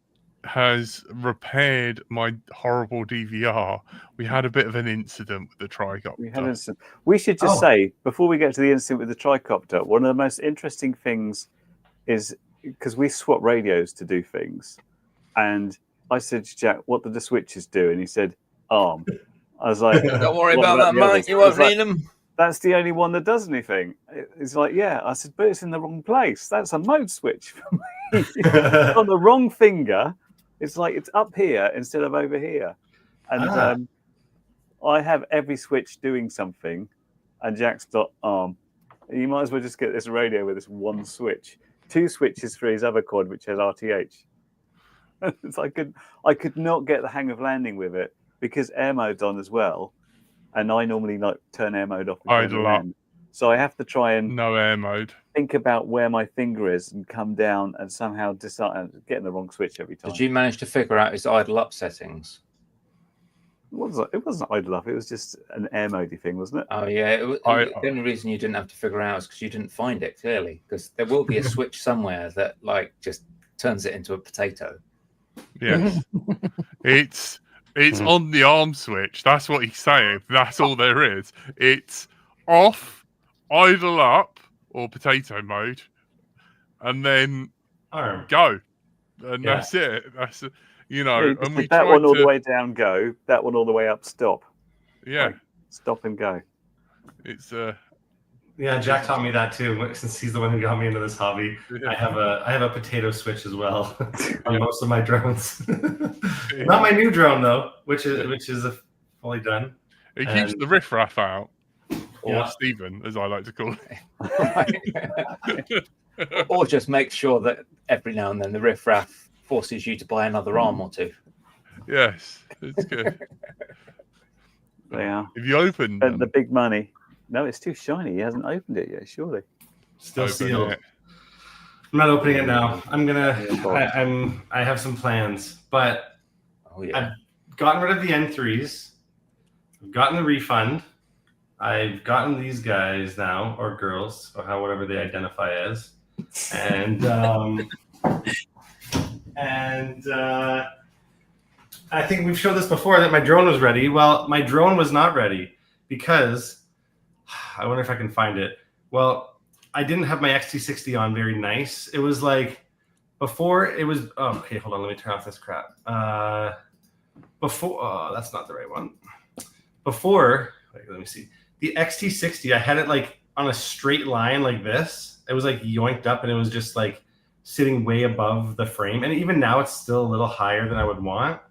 has repaired my horrible DVR. We had a bit of an incident with the tricopter. We should just say, before we get to the incident with the tricopter, one of the most interesting things is because we swap radios to do things. And I said to Jack, what did the switches do? And he said, arm. I was like, don't worry about that, Mike. You won't need them. That's the only one that does anything. It's like, yeah. I said, but it's in the wrong place. That's a mode switch for me. It's on the wrong finger. It's like it's up here instead of over here. And I have every switch doing something, and Jack's got arm. You might as well just get this radio with this one switch. 2 switches for his other quad, which has RTH. It's I could not get the hang of landing with it because air mode's on as well, and I normally like turn air mode off. So I have to try and no air mode. Think about where my finger is and come down and somehow decide getting the wrong switch every time. Did you manage to figure out his idle up settings? It wasn't idle up. It was just an air mode thing, wasn't it? Oh yeah. The only reason you didn't have to figure out is because you didn't find it clearly. Because there will be a switch somewhere that like just turns it into a potato. Yes, it's on the arm switch. That's what he's saying. That's all there is. It's off, idle up, or potato mode, and then arm go, and that's it. That's and we that one all the way down, go. That one all the way up, stop. Yeah, like, stop and go. It's Yeah, Jack taught me that too. Since he's the one who got me into this hobby, I have a potato switch as well on most of my drones. Not my new drone though, which is fully done. It keeps the riffraff out, or Stephen, as I like to call it. Or just make sure that every now and then the riffraff forces you to buy another arm or 2. Yes, it's good. They are. If you open the big money. No, it's too shiny. He hasn't opened it yet, surely. Still sealed. I'm not opening it now. I'm gonna. I have some plans, but I've gotten rid of the N3s. I've gotten the refund. I've gotten these guys now, or girls, or whatever they identify as, and I think we've showed this before that my drone was ready. Well, my drone was not ready because I wonder if I can find it. Well, I didn't have my XT60 on very nice. It was like before it was. Oh, okay, hold on. Let me turn off this crap. Before, that's not the right one. Before, wait, let me see. The XT60, I had it like on a straight line like this. It was like yoinked up, and it was just like sitting way above the frame. And even now, it's still a little higher than I would want.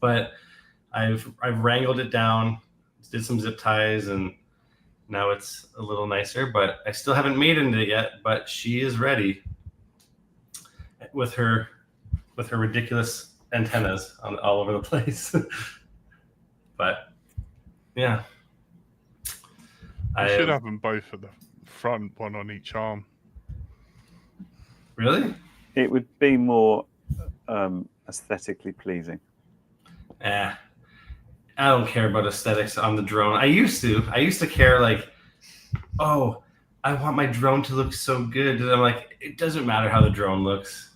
But I've wrangled it down, did some zip ties, and now it's a little nicer. But I still haven't mated it yet. But she is ready with her ridiculous antennas all over the place. But yeah, I should have them both at the front, one on each arm. Really? It would be more aesthetically pleasing. I don't care about aesthetics on the drone. I used to care, like, oh, I want my drone to look so good. And I'm like, it doesn't matter how the drone looks.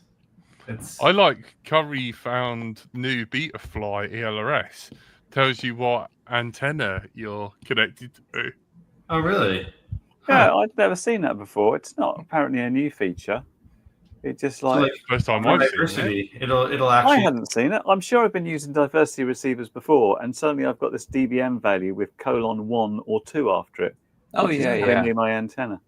I like Curry found new Betafly ELRS. Tells you what antenna you're connected to. Oh, really? Yeah, I'd never seen that before. It's not apparently a new feature. It just like first time I've seen diversity. It'll actually. I hadn't seen it. I'm sure I've been using diversity receivers before, and suddenly I've got this dBm value with :1 or 2 after it. Oh yeah. Near my antenna.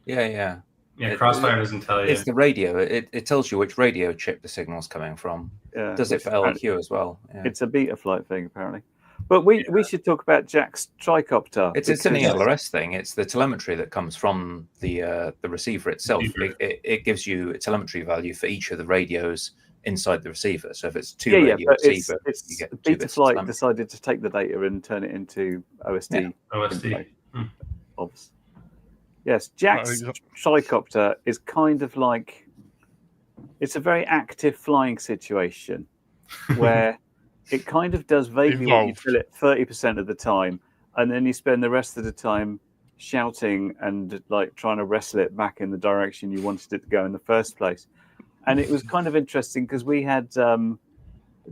Yeah. Yeah, Crossfire doesn't tell you. It's the radio. It tells you which radio chip the signal's coming from. Yeah, does it for LQ as well? Yeah. It's a Betaflight thing apparently. But we should talk about Jack's tricopter. It's an ELRS thing. It's the telemetry that comes from the receiver itself. It gives you a telemetry value for each of the radios inside the receiver. So if it's radio receiver, you get Betaflight decided to take the data and turn it into OSD. Yeah. OSD. Obviously. Yes, Jack's tricopter is kind of like, it's a very active flying situation where it kind of does vaguely what you tell it 30% of the time, and then you spend the rest of the time shouting and like trying to wrestle it back in the direction you wanted it to go in the first place. And it was kind of interesting because we had,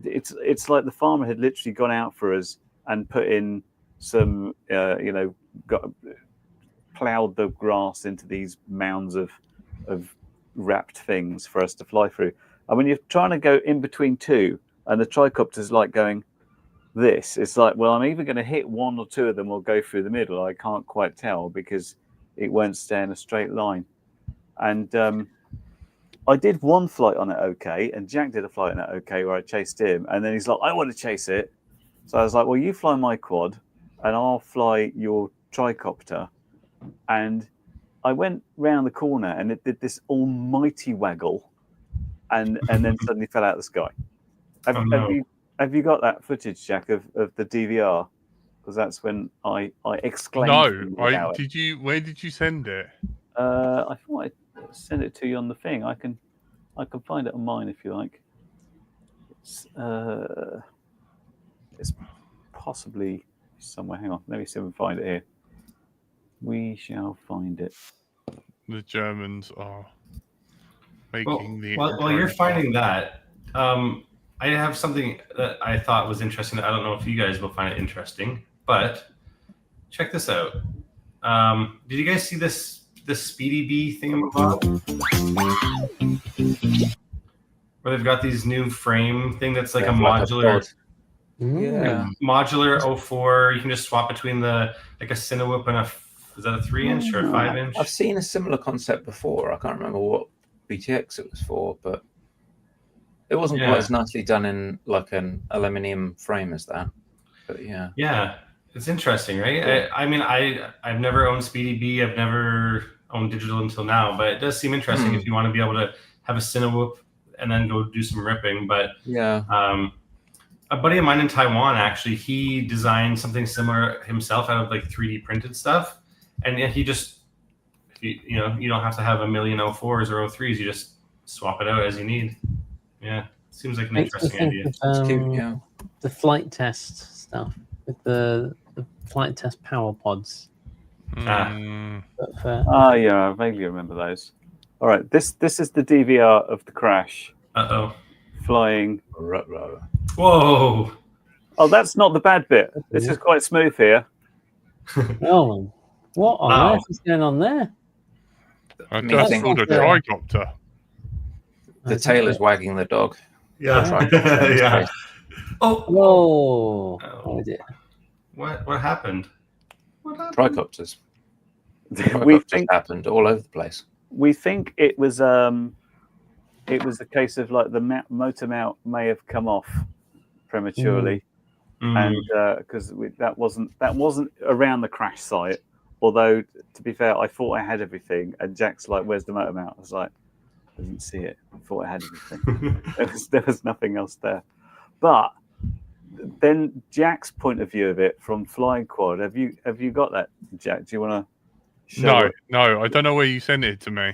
it's like the farmer had literally gone out for us and put in some, plowed the grass into these mounds of wrapped things for us to fly through. And when you're trying to go in between two, and the tricopter's like going this, it's like, well, I'm either going to hit one or two of them or go through the middle. I can't quite tell because it won't stay in a straight line. And I did one flight on it okay, and Jack did a flight on it okay where I chased him. And then he's like, I want to chase it. So I was like, well, you fly my quad and I'll fly your tricopter. And I went round the corner and it did this almighty waggle and then suddenly fell out of the sky. Have you got that footage, Jack, of the DVR? Because that's when I exclaimed. No, did you? Where did you send it? I thought I sent it to you on the thing. I can find it on mine if you like. It's possibly somewhere. Hang on, let me see if I can find it here. We shall find it. The Germans are making While you're finding that, I have something that I thought was interesting. I don't know if you guys will find it interesting, but check this out. Did you guys see this Speedy Bee thingamabob? Where they've got these new frame thing that's like a modular. Modular 04. You can just swap between a Cinewhoop and is that a 3-inch or a 5-inch? I've seen a similar concept before. I can't remember what BTX it was for, but it wasn't quite as nicely done in like an aluminium frame as that. But yeah, it's interesting, right? I've never owned Speedy Bee. I've never owned digital until now, but it does seem interesting if you want to be able to have a Cinewhoop and then go do some ripping. But a buddy of mine in Taiwan, actually, he designed something similar himself out of like 3D printed stuff. And he just, you don't have to have a million 04s or 03s. You just swap it out as you need. Yeah, seems like an interesting idea. It's cute, the flight test stuff. with the flight test power pods. Hmm. But for, Yeah, I vaguely remember those. All right, this is the DVR of the crash Uh-oh. flying. Whoa. Oh, that's not the bad bit. This is quite smooth here. oh, what on Wow. earth is going on there? I Me just think- called a tricopter. The tail is wagging the dog. Yeah. Tricopter in this Yeah. case. Oh. Whoa! Oh. Oh dear. What happened? What happened? Tricopters. we Tricopters think happened all over the place. it was a case of like the motor mount may have come off prematurely, and because that wasn't around the crash site. Although to be fair, I thought I had everything, and Jack's like, "Where's the motor mount?" I was like, "I didn't see it. I thought I had everything. there was nothing else there." But then Jack's point of view of it from flying quad. Have you got that, Jack? Do you want to show? No, I don't know where you sent it to me.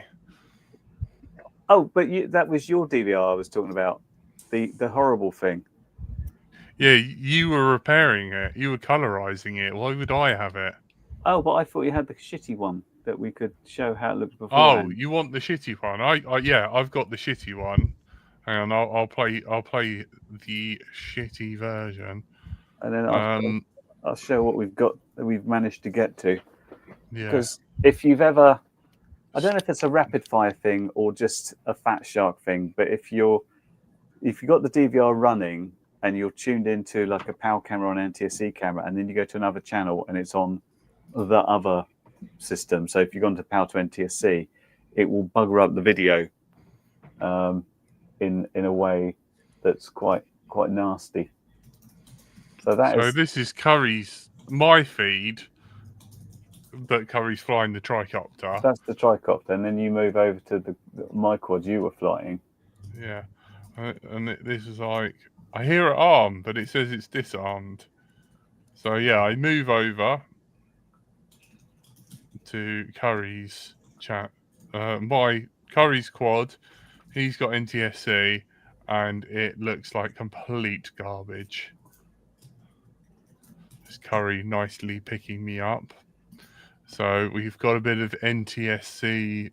Oh, but that was your DVR I was talking about. The horrible thing. Yeah, you were repairing it. You were colorizing it. Why would I have it? Oh, but I thought you had the shitty one that we could show how it looked before. Oh, you want the shitty one? I've got the shitty one. Hang on, I'll play the shitty version. And then I'll show what we've managed to get to. Yeah. Because if you've ever, I don't know if it's a rapid fire thing or just a fat shark thing, but if you got the DVR running and you're tuned into like a PAL camera or an NTSC camera, and then you go to another channel and it's on the other system. So if you've gone to PAL to NTSC, it will bugger up the video in a way that's quite nasty. So this is my feed, but Curry's flying the tricopter. That's the tricopter, and then you move over to my quad you were flying. Yeah, and this is like, I hear it armed, but it says it's disarmed. So yeah, I move over to Curry's chat. My Curry's quad, he's got NTSC, and it looks like complete garbage. This Curry nicely picking me up. So we've got a bit of NTSC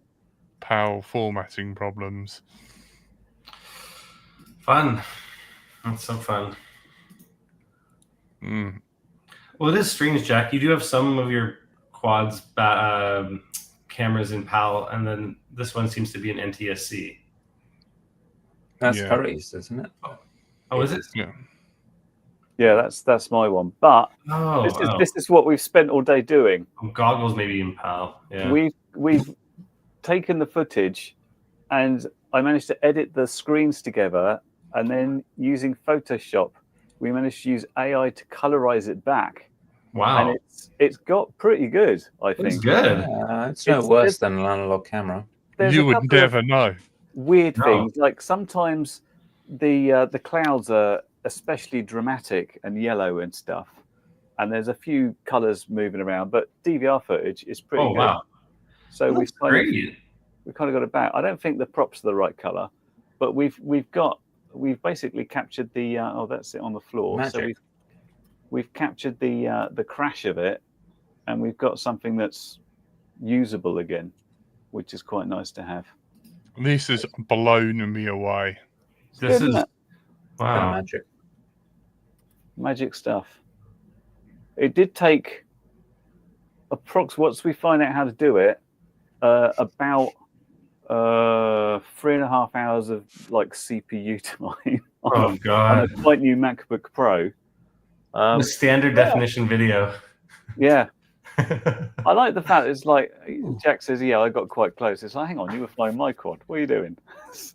PAL formatting problems. Fun. That's so fun. Mm. Well, it is strange, Jack. You do have some of your quads cameras in PAL, and then this one seems to be an NTSC. That's Yeah. Curry's, isn't it? Oh, is it? Yeah. Yeah, that's my one. But this is what we've spent all day doing. Goggles maybe in PAL. Yeah. We've taken the footage, and I managed to edit the screens together, and then using Photoshop, we managed to use AI to colorize it back. Wow. And it's got pretty good, I think. It's good. It's no worse than an analog camera. You would never know. Weird things, like sometimes the clouds are especially dramatic and yellow and stuff, and there's a few colors moving around, but DVR footage is pretty good. Wow. So we've kind of got it back. I don't think the props are the right color, but we've basically captured the that's it on the floor. Magic. So we've captured the crash of it, and we've got something that's usable again, which is quite nice to have. This has blown me away. This is Wow. Magic stuff. It did take once we find out how to do it, about 3.5 hours of like CPU time Oh god. on a quite new MacBook Pro. The standard definition video. Yeah. I like the fact it's like Jack says, yeah, I got quite close. It's like, hang on, you were flying my quad. What are you doing?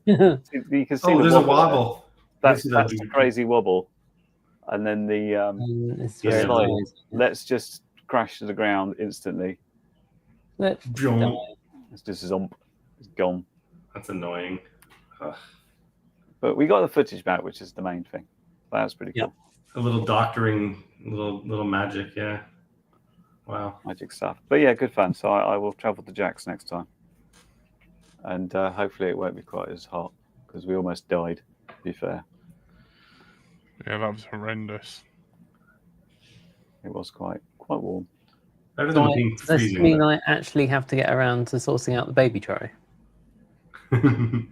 You can see There's a wobble. That's a crazy wobble. And then it's like, let's just crash to the ground instantly. Let's die. It's just zomp. It's gone. That's annoying. Ugh. But we got the footage back, which is the main thing. That's pretty cool. A little doctoring, little magic, yeah. Wow. Magic stuff. But yeah, good fun. So I will travel to Jack's next time. And hopefully it won't be quite as hot, because we almost died, to be fair. Yeah, that was horrendous. It was quite warm. Better So than being does this freezing. mean I actually have to get around to sourcing out the baby try? The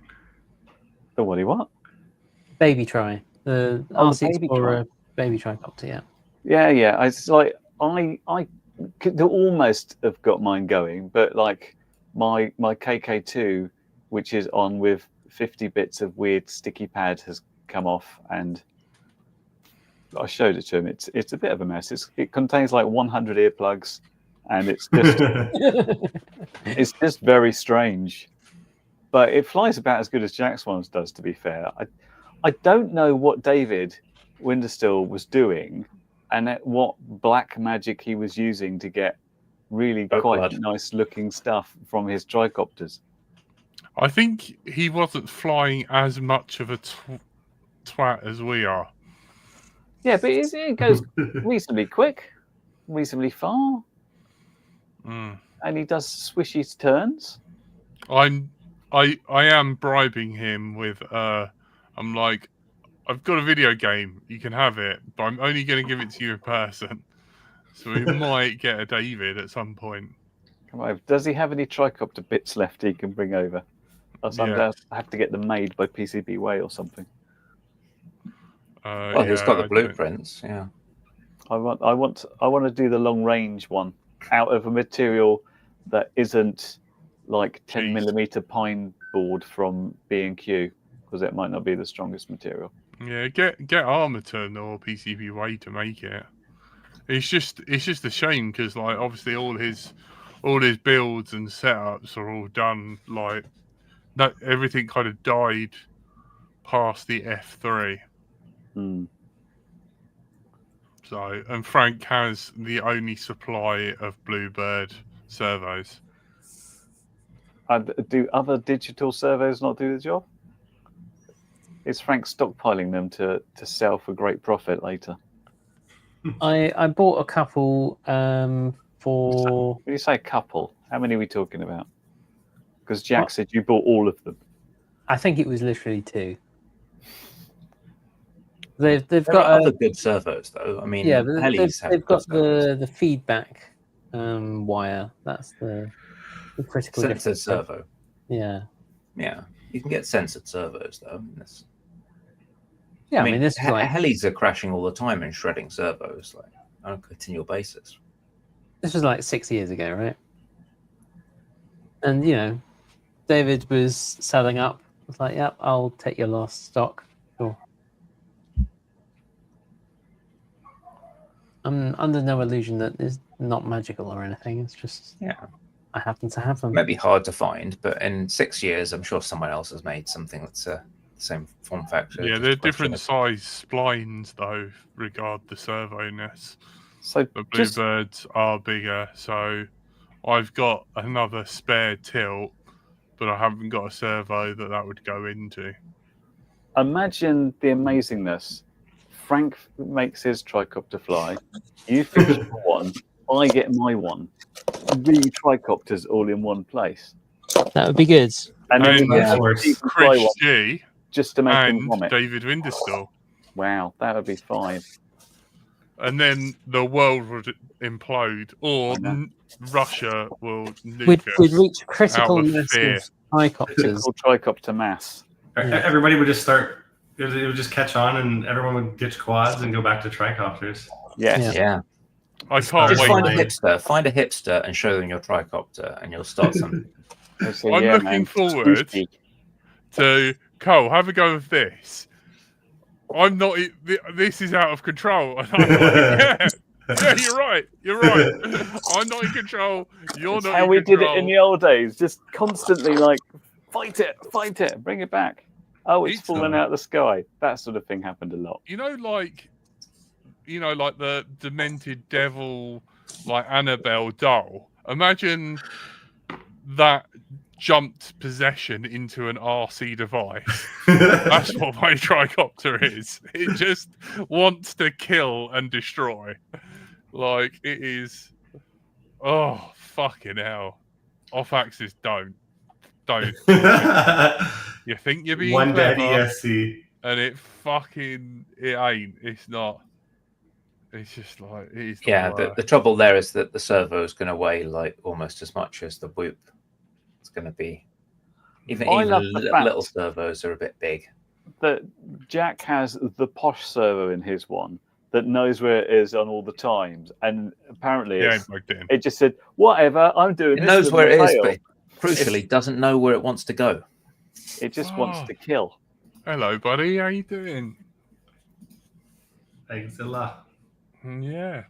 what? Baby try. The Oh, the RC baby Explorer baby tricopter, yeah. Yeah. It's like I could almost have got mine going, but like my KK2, which is on with 50 bits of weird sticky pad, has come off, and I showed it to him. It's a bit of a mess. It contains like 100 earplugs, and it's just very strange. But it flies about as good as Jack's ones does, to be fair. I don't know what David Winderstill was doing and what black magic he was using to get really quite nice looking stuff from his tricopters. I think he wasn't flying as much of a twat as we are. Yeah, but it goes reasonably quick, reasonably far, and he does swishy turns. I am bribing him with I'm like, I've got a video game, you can have it, but I'm only going to give it to you in person. So we might get a David at some point. Come on, does he have any tricopter bits left he can bring over? Or I have to get them made by PCB Way or something. Well, he's got the blueprints. Yeah. I want to do the long range one out of a material that isn't like 10mm pine board from B&Q, because it might not be the strongest material. Yeah, get Armaton or PCB Way to make it. It's just a shame because like obviously all his builds and setups are all done like that. Everything kind of died past the F3. So, and Frank has the only supply of Bluebird servos. Do other digital servos not do the job? Is Frank stockpiling them to sell for great profit later? I bought a couple for... When you say couple, how many are we talking about? Because Jack said you bought all of them. I think it was literally 2. They've there got are other good servos though. I mean, yeah, but they've got the feedback wire. That's the critical censored servo. Yeah, you can get censored servos though. I mean this is like helis are crashing all the time and shredding servos like on a continual basis. This was like 6 years ago, right? And David was selling up. I was like, "Yep, I'll take your last stock." Sure. I'm under no illusion that it's not magical or anything. It's just I happen to have them. Maybe hard to find, but in 6 years, I'm sure someone else has made something that's the same form factor. Yeah, they're different size splines though, regard the servo-ness. So the Bluebirds are bigger, so I've got another spare tilt, but I haven't got a servo that would go into. Imagine the amazingness. Frank makes his tricopter fly. You finish your one. I get my one. 3 tricopters all in one place. That would be good. And then Chris G just to make him vomit. David Winderstill. Wow, that would be 5. And then the world would implode, or Russia will nuke us. We'd reach critical mass of tricopters. Critical tricopter mass. Everybody would just start. It would just catch on, and everyone would ditch quads and go back to tricopters. Yes. Yeah. I can't just wait. Find a hipster and show them your tricopter, and you'll start something. I'm looking forward to Cole. Have a go of this. I'm not. This is out of control. And I'm like, yeah, you're right. You're right. I'm not in control. You're not. How we did it in the old days. Just constantly like, fight it, bring it back. Oh, it's falling out of the sky. That sort of thing happened a lot. Like the demented devil, like Annabelle doll. Imagine that jumped possession into an RC device. That's what my tricopter is. It just wants to kill and destroy. Like it is. Oh fucking hell! Off-axis, don't. You think you're being one clever, daddy SC, and it ain't. It's not. It's just like it is. The trouble there is that the servo is going to weigh like almost as much as the Whoop. It's going to be even little servos are a bit big. That Jack has the posh servo in his one that knows where it is on all the times, and apparently it just said, "Whatever, I'm doing this." It knows where it is, but crucially doesn't know where it wants to go. It just wants to kill. Hello, buddy. How you doing? Thanks a lot. Yeah.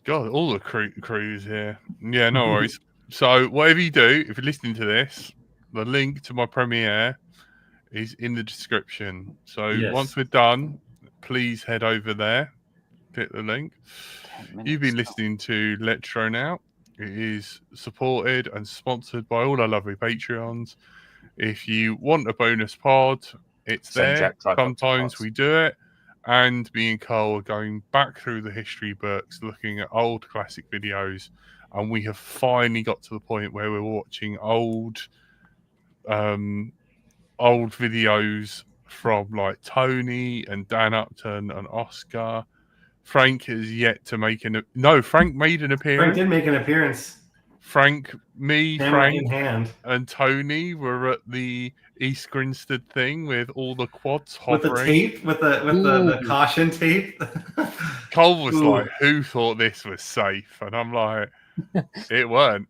God, all the crews here. Yeah, no worries. So whatever you do, if you're listening to this, the link to my premiere is in the description. So once we're done, please head over there, click the link. You've been listening to Let's Drone Out. It is supported and sponsored by all our lovely Patreons. If you want a bonus pod, it's there. Sometimes we do it. And me and Carl are going back through the history books, looking at old classic videos. And we have finally got to the point where we're watching old videos from like Tony and Dan Upton and Oscar. Frank has yet to make Frank made an appearance. Frank did make an appearance. Frank, Camera in hand, and Tony were at the East Grinstead thing with all the quads hovering. With the tape, with the caution tape. Cole was like, "Who thought this was safe?" And I'm like, "It weren't."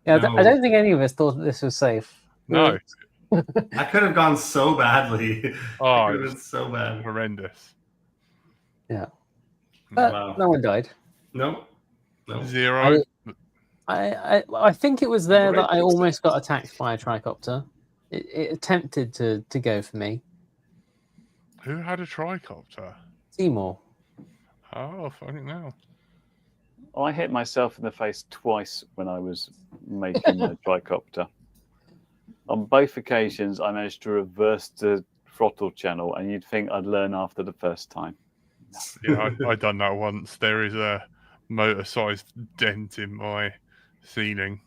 Yeah, I don't think any of us thought this was safe. No. I could have gone so badly. Oh, it could have been so bad. Horrendous. Yeah. But no one died. Nope. Zero. I think it was there that I almost got attacked by a tricopter. It attempted to go for me. Who had a tricopter? Seymour. Oh, funny now. I hit myself in the face twice when I was making the tricopter. On both occasions, I managed to reverse the throttle channel, and you'd think I'd learn after the first time. Yeah, I done that once. There is a motor-sized dent in my ceiling.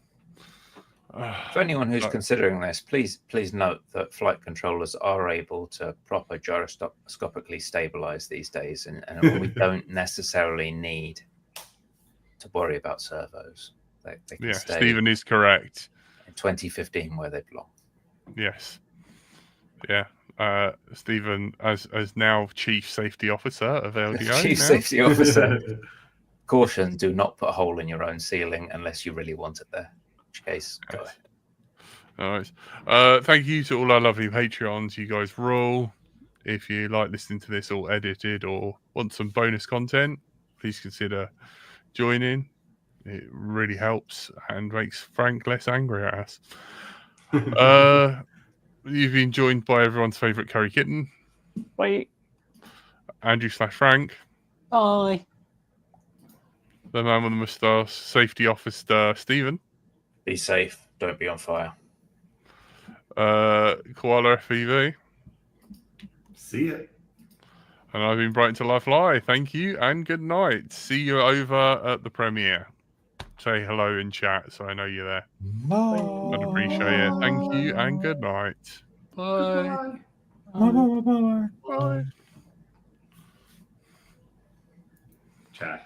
For anyone who's considering this, please note that flight controllers are able to proper gyroscopically stabilize these days, and we don't necessarily need to worry about servos. They can stay Stephen is correct. In 2015, where they belong. Yes. Yeah. Stephen, as now Chief Safety Officer of LDO. Chief Safety Officer. Caution, do not put a hole in your own ceiling unless you really want it there. In which case, go ahead. All right. Thank you to all our lovely Patreons. You guys rule. If you like listening to this all edited or want some bonus content, please consider joining. It really helps and makes Frank less angry at us. You've been joined by everyone's favourite curry kitten. Wait. Andrew/Frank. Bye. The man with the moustache, Safety Officer Stephen. Be safe. Don't be on fire. Koala FEV. See ya. And I've been Brighton to Life Live. Thank you and good night. See you over at the premiere. Say hello in chat so I know you're there. Bye. I'd appreciate it. Thank you and good night. Bye. Bye. Bye. Chat.